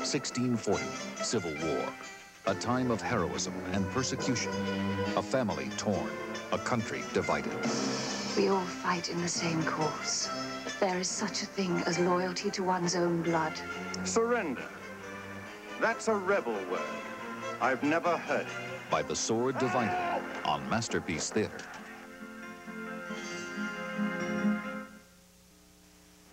1640, Civil War. A time of heroism and persecution. A family torn. A country divided. We all fight in the same cause. There is such a thing as loyalty to one's own blood. Surrender. That's a rebel word. I've never heard it. By the Sword Divided on Masterpiece Theater.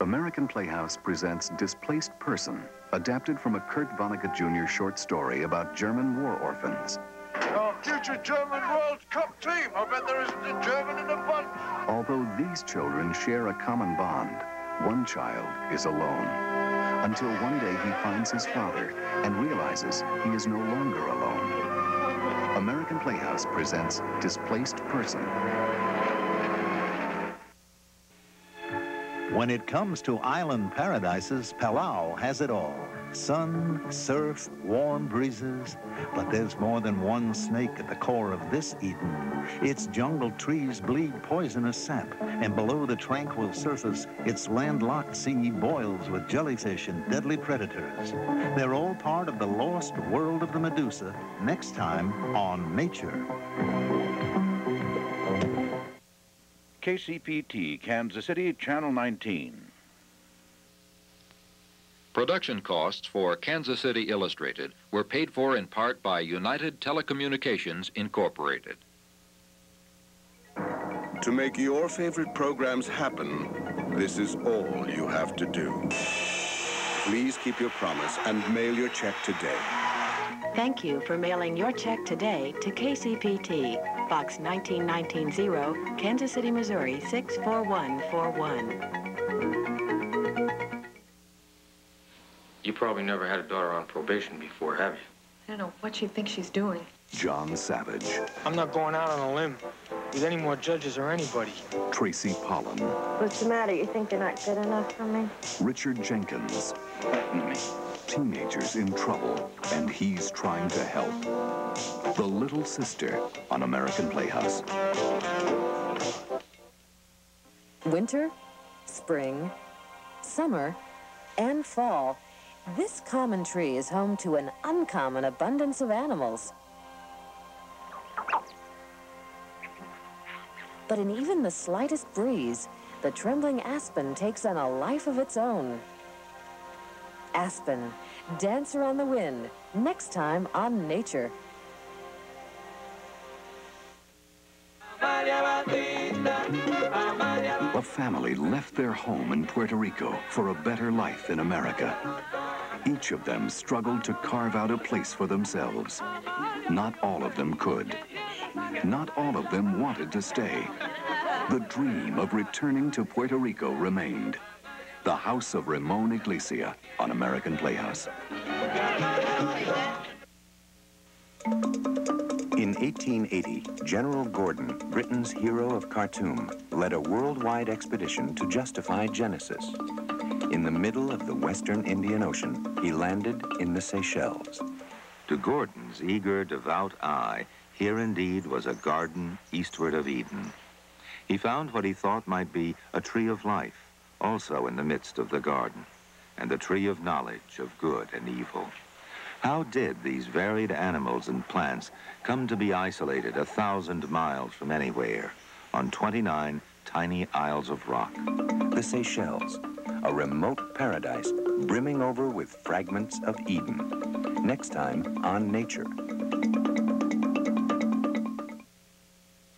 American Playhouse presents Displaced Person, adapted from a Kurt Vonnegut Jr. short story about German war orphans. Our future German World Cup team. I bet there isn't a German in the bunch. Although these children share a common bond, one child is alone. Until one day he finds his father and realizes he is no longer alone. American Playhouse presents Displaced Person. When it comes to island paradises, Palau has it all. Sun, surf, warm breezes. But there's more than one snake at the core of this Eden. Its jungle trees bleed poisonous sap, and below the tranquil surface, its landlocked sea boils with jellyfish and deadly predators. They're all part of the lost world of the Medusa, next time on Nature. KCPT, Kansas City, Channel 19. Production costs for Kansas City Illustrated were paid for in part by United Telecommunications, Incorporated. To make your favorite programs happen, this is all you have to do. Please keep your promise and mail your check today. Thank you for mailing your check today to KCPT, Box 19190, Kansas City, Missouri 64141. You probably never had a daughter on probation before, have you? I don't know what she thinks she's doing. John Savage. I'm not going out on a limb with any more judges or anybody. Tracy Pollan. What's the matter? You think you're not good enough for me? Richard Jenkins. Teenagers in trouble, and he's trying to help. The Little Sister on American Playhouse. Winter, spring, summer, and fall. This common tree is home to an uncommon abundance of animals. But in even the slightest breeze, the trembling aspen takes on a life of its own. Aspen, Dancer on the Wind, next time on Nature. A family left their home in Puerto Rico for a better life in America. Each of them struggled to carve out a place for themselves. Not all of them could. Not all of them wanted to stay. The dream of returning to Puerto Rico remained. The House of Ramon Iglesia on American Playhouse. In 1880, General Gordon, Britain's hero of Khartoum, led a worldwide expedition to justify Genesis. In the middle of the western Indian Ocean, he landed in the Seychelles. To Gordon's eager, devout eye, here indeed was a garden eastward of Eden. He found what he thought might be a tree of life, also in the midst of the garden, and the tree of knowledge of good and evil. How did these varied animals and plants come to be isolated 1,000 miles from anywhere on 29 tiny isles of rock? The Seychelles, a remote paradise brimming over with fragments of Eden. Next time on Nature.